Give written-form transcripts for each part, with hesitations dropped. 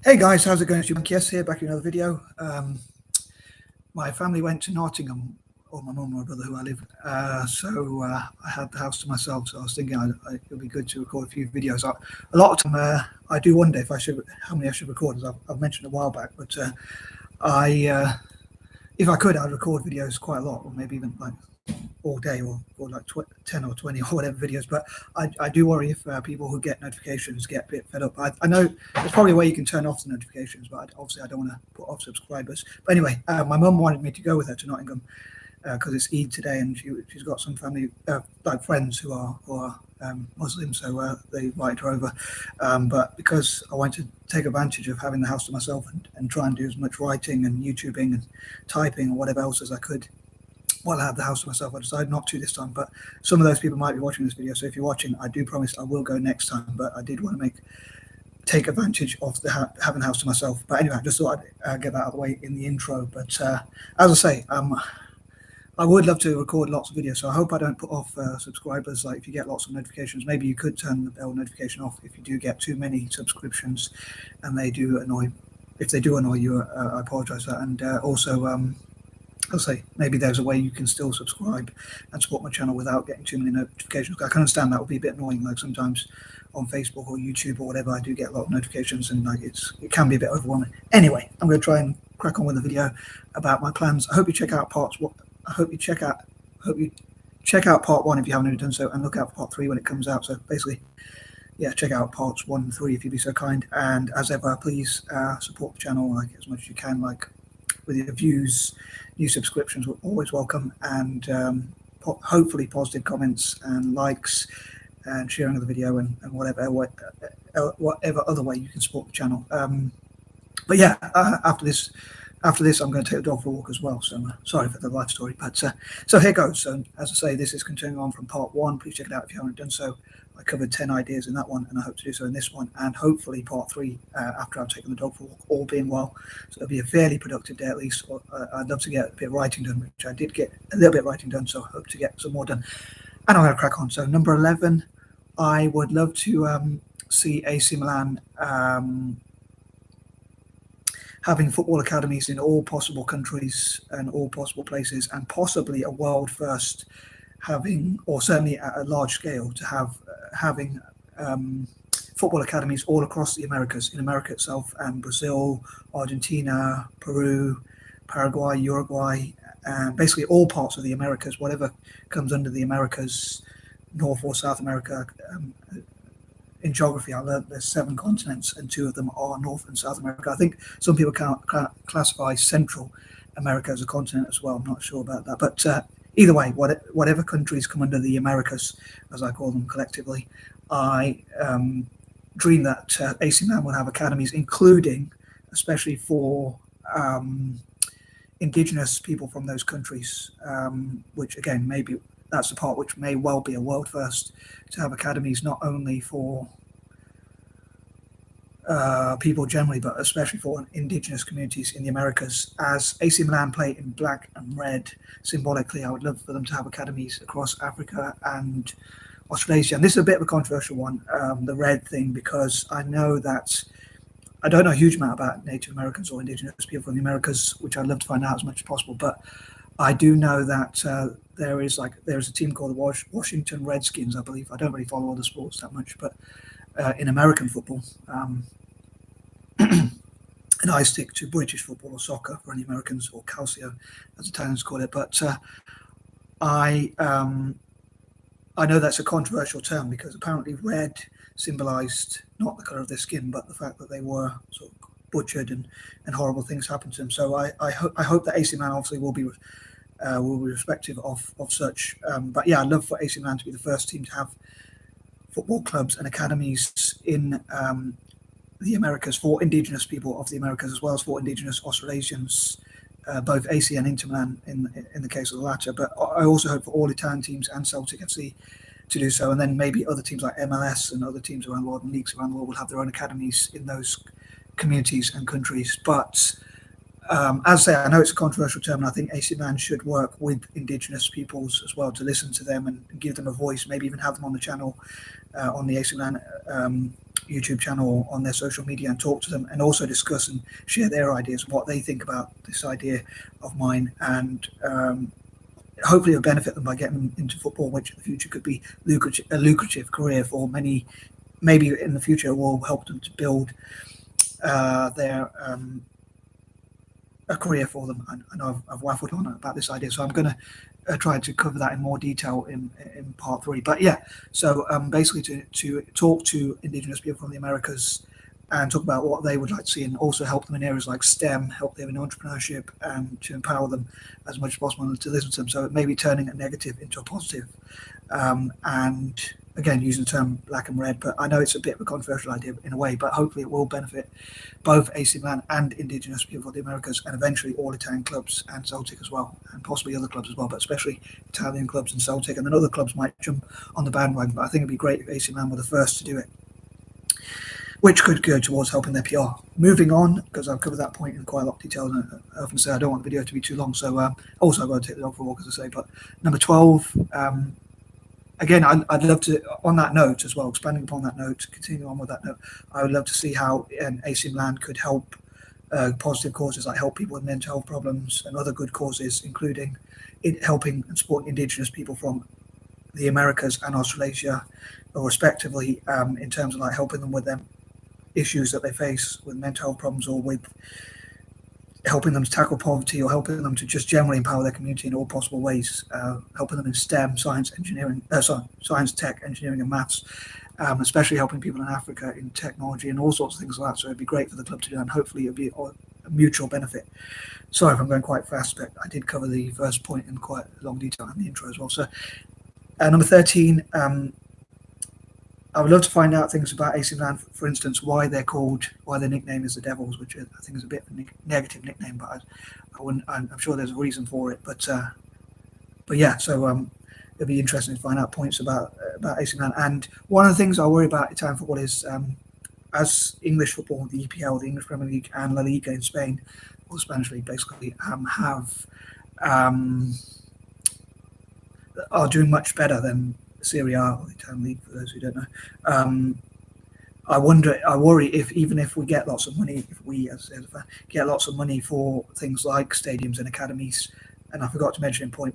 Hey guys, how's it going? It's M.K.S here, back in another video. My family went to Nottingham, or my mum and my brother who I live. So I had the house to myself. So I was thinking it would be good to record a few videos. A lot of time I do wonder if I should, how many I should record, as I've mentioned a while back. But if I could, I'd record videos quite a lot, or maybe even like all day, or like 10 or 20 or whatever videos. But I do worry if people who get notifications get a bit fed up. I know there's probably a way you can turn off the notifications, but obviously I don't want to put off subscribers. But anyway, my mum wanted me to go with her to Nottingham because it's Eid today, and she's got some family, like friends who are Muslim, so they invited her over. But because I wanted to take advantage of having the house to myself and try and do as much writing and YouTubing and typing or whatever else as I could while I have the house to myself, I decided not to this time. But some of those people might be watching this video, so if you're watching, I do promise I will go next time. But I did want to take advantage of having the house to myself. But anyway, I just thought I'd get that out of the way in the intro. But as I say, I would love to record lots of videos, so I hope I don't put off subscribers. Like if you get lots of notifications, maybe you could turn the bell notification off if you do get too many subscriptions, and they do annoy. If they do annoy you, I apologise for that. And also, I'll say maybe there's a way you can still subscribe and support my channel without getting too many notifications. I can understand that would be a bit annoying. Like sometimes on Facebook or YouTube or whatever, I do get a lot of notifications, and like it can be a bit overwhelming. Anyway, I'm going to try and crack on with the video about my plans. I hope you check out part one if you haven't already done so, and look out for part 3 when it comes out. So basically, yeah, check out parts 1 and 3 if you'd be so kind. And as ever, please support the channel like as much as you can. Like with your views, new subscriptions were always welcome, and hopefully positive comments and likes and sharing of the video and whatever other way you can support the channel. But yeah, after this I'm going to take the dog for a walk as well, so sorry for the life story, but so here goes. So as I say, this is continuing on from part 1. Please check it out if you haven't done so. I covered 10 ideas in that one, and I hope to do so in this one, and hopefully part 3 after I've taken the dog for a walk, all being well. So it'll be a fairly productive day at least. I'd love to get a bit of writing done, which I did get a little bit of writing done, so I hope to get some more done. And I'm going to crack on. So number 11, I would love to see AC Milan having football academies in all possible countries and all possible places, and possibly a world first, having, or certainly at a large scale, to having football academies all across the Americas, in America itself, and Brazil, Argentina, Peru, Paraguay, Uruguay, and basically all parts of the Americas, whatever comes under the Americas, North or South America. In geography, I learned there's 7 continents, and 2 of them are North and South America. I think some people can't classify Central America as a continent as well. I'm not sure about that, but either way, whatever countries come under the Americas, as I call them collectively, I dream that AC Milan will have academies, including, especially for indigenous people from those countries, which again, maybe that's the part which may well be a world first, to have academies not only for people generally, but especially for indigenous communities in the Americas. As AC Milan play in black and red symbolically, I would love for them to have academies across Africa and Australasia. And this is a bit of a controversial one, the red thing, because I know that I don't know a huge amount about Native Americans or indigenous people from the Americas, which I'd love to find out as much as possible. But I do know that there's a team called the Washington Redskins, I believe. I don't really follow other sports that much, but in American football, and I stick to British football or soccer for any Americans, or Calcio, as Italians call it. But I know that's a controversial term, because apparently red symbolised not the colour of their skin, but the fact that they were sort of butchered and horrible things happened to them. So I hope that AC Milan obviously will be respective of such. But yeah, I'd love for AC Milan to be the first team to have football clubs and academies in the Americas for indigenous people of the Americas, as well as for indigenous Australasians, both AC and Inter Milan in the case of the latter. But I also hope for all Italian teams and Celtic FC to do so, and then maybe other teams like MLS and other teams around the world and leagues around the world will have their own academies in those communities and countries. But as I say, I know it's a controversial term, and I think AC Milan should work with indigenous peoples as well, to listen to them and give them a voice, maybe even have them on the channel, on the AC Milan YouTube channel, on their social media, and talk to them, and also discuss and share their ideas, what they think about this idea of mine, and hopefully it'll benefit them by getting them into football, which in the future could be a lucrative career for many. Maybe in the future will help them to build their a career for them. And I've waffled on about this idea, so I'm going to try to cover that in more detail in part 3. But yeah, so basically to talk to Indigenous people from the Americas and talk about what they would like to see, and also help them in areas like STEM, help them in entrepreneurship, and to empower them as much as possible, and to listen to them. So it may be turning a negative into a positive. And again, using the term black and red, but I know it's a bit of a controversial idea in a way, but hopefully it will benefit both AC Milan and Indigenous people of the Americas, and eventually all Italian clubs and Celtic as well, and possibly other clubs as well, but especially Italian clubs and Celtic, and then other clubs might jump on the bandwagon. But I think it'd be great if AC Milan were the first to do it, which could go towards helping their PR. Moving on, because I've covered that point in quite a lot of detail, and I often say I don't want the video to be too long, so also I've got to take the dog for a walk, as I say. But number 12, again, I'd love to, on that note as well, expanding upon that note, continuing on with that note, I would love to see how AC Milan could help positive causes, like help people with mental health problems and other good causes, including helping and supporting Indigenous people from the Americas and Australasia, respectively, in terms of like helping them with them issues that they face with mental health problems, or with helping them to tackle poverty, or helping them to just generally empower their community in all possible ways, helping them in STEM, science, tech, engineering and maths, especially helping people in Africa in technology and all sorts of things like that. So it'd be great for the club to do, and hopefully it'll be a mutual benefit. Sorry if I'm going quite fast, but I did cover the first point in quite long detail in the intro as well. So number 13, I would love to find out things about AC Milan, for instance, why their nickname is the Devils, which I think is a bit of a negative nickname, but I'm sure there's a reason for it. But yeah, so it'll be interesting to find out points about AC Milan. And one of the things I worry about Italian football is, as English football, the EPL, the English Premier League, and La Liga in Spain, or the Spanish League basically, are doing much better than Serie A, or the Italian league, for those who don't know. I worry if we get lots of money, if we as a fan get lots of money for things like stadiums and academies, and I forgot to mention in point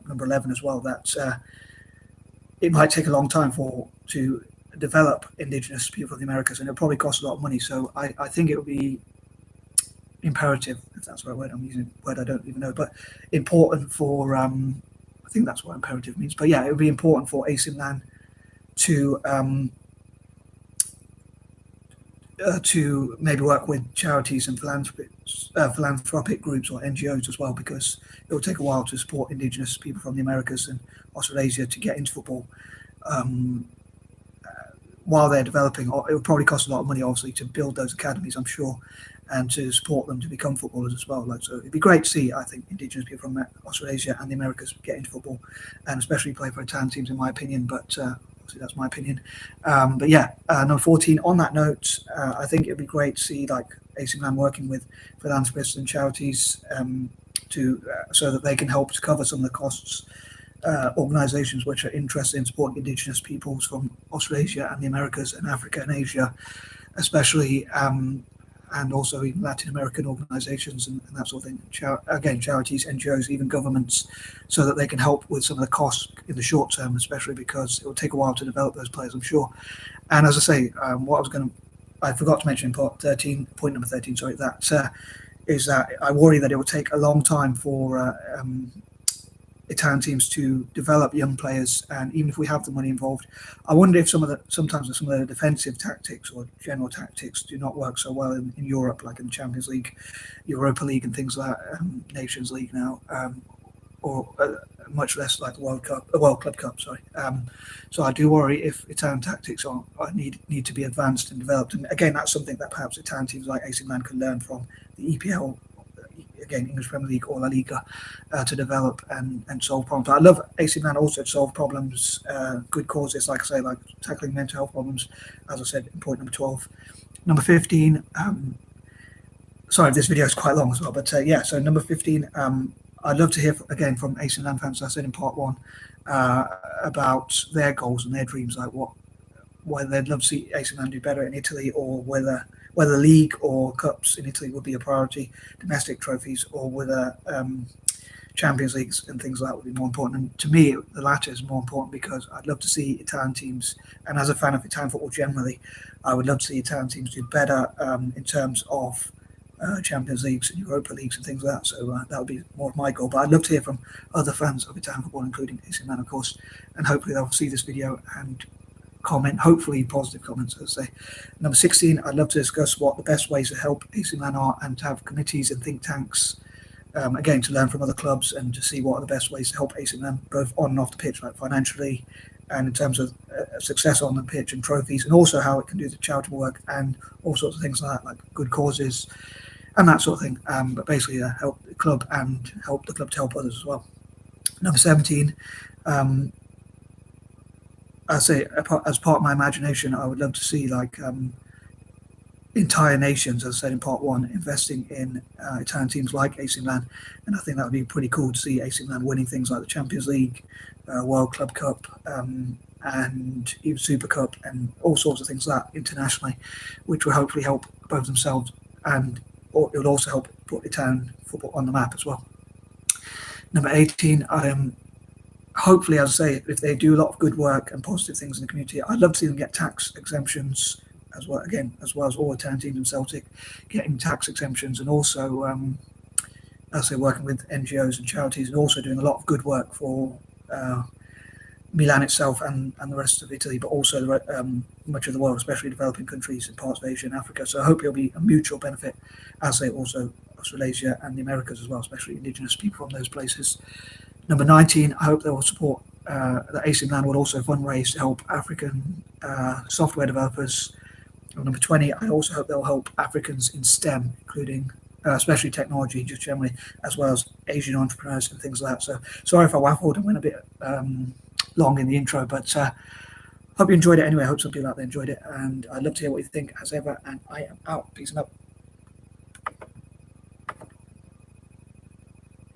number 11 as well, that it might take a long time to develop Indigenous people of the Americas, and it'll probably cost a lot of money. So I think it would be imperative, if that's the right word, I'm using a word I don't even know, but important for I think that's what imperative means. But yeah, it would be important for AC Milan to maybe work with charities and philanthropic groups or NGOs as well, because it will take a while to support Indigenous people from the Americas and Australasia to get into football. While they're developing, it will probably cost a lot of money, obviously, to build those academies, I'm sure, and to support them to become footballers as well. So it'd be great to see, I think, Indigenous people from Australasia and the Americas get into football, and especially play for Italian teams, in my opinion. But obviously that's my opinion. But yeah, number 14. On that note, I think it'd be great to see like AC Milan working with philanthropists and charities so that they can help to cover some of the costs. Organisations which are interested in supporting Indigenous peoples from Australasia and the Americas and Africa and Asia, especially, and also even Latin American organisations and that sort of thing. Again, charities, NGOs, even governments, so that they can help with some of the costs in the short term, especially because it will take a while to develop those players, I'm sure. And as I say, I forgot to mention in point number 13, sorry, that is that I worry that it will take a long time for Italian teams to develop young players, and even if we have the money involved, I wonder if sometimes some of the defensive tactics or general tactics do not work so well in Europe, like in the Champions League, Europa League, and things like that, Nations League now, or much less like the World Club Cup. Sorry. So I do worry if Italian tactics need to be advanced and developed. And again, that's something that perhaps Italian teams like AC Milan can learn from the EPL. Again, English Premier League or La Liga, to develop and solve problems. But I love AC Milan also to solve problems, good causes, like I say, like tackling mental health problems, as I said in point number 12. Number 15, sorry, this video is quite long as well, but yeah, so number 15, I'd love to hear again from AC Milan fans, as I said in part 1, about their goals and their dreams, like whether they'd love to see AC Milan do better in Italy, or whether league or cups in Italy would be a priority, domestic trophies, or whether Champions Leagues and things like that would be more important. And to me, the latter is more important, because I'd love to see Italian teams, and as a fan of Italian football generally, I would love to see Italian teams do better in terms of Champions Leagues and Europa Leagues and things like that. So that would be more of my goal. But I'd love to hear from other fans of Italian football, including AC Milan, of course, and hopefully they'll see this video and comment, hopefully positive comments, as I say. Number 16, I'd love to discuss what the best ways to help AC Milan are, and to have committees and think tanks, again, to learn from other clubs and to see what are the best ways to help AC Milan, both on and off the pitch, like financially, and in terms of success on the pitch and trophies, and also how it can do the charitable work and all sorts of things like that, like good causes and that sort of thing. But basically help the club and help the club to help others as well. Number 17, I say, as part of my imagination, I would love to see like entire nations, as I said in part one, investing in Italian teams like AC Milan, and I think that would be pretty cool to see AC Milan winning things like the Champions League, World Club Cup, and even Super Cup, and all sorts of things like that internationally, which will hopefully help both themselves, and it would also help put Italian football on the map as well. Number 18, hopefully, as I say, if they do a lot of good work and positive things in the community, I'd love to see them get tax exemptions as well, again, as well as all Italian teams and Celtic getting tax exemptions, and also, as I say, working with NGOs and charities, and also doing a lot of good work for Milan itself and the rest of Italy, but also much of the world, especially developing countries in parts of Asia and Africa. So I hope it'll be a mutual benefit, as I say, also Australasia and the Americas as well, especially indigenous people from those places. Number 19, I hope they will support that AC Milan will also fundraise to help African software developers. Number 20, I also hope they'll help Africans in STEM, including especially technology, just generally, as well as Asian entrepreneurs and things like that. So sorry if I waffled and went a bit long in the intro, but hope you enjoyed it anyway. I hope some people out there enjoyed it, and I'd love to hear what you think as ever, and I am out. Peace and up.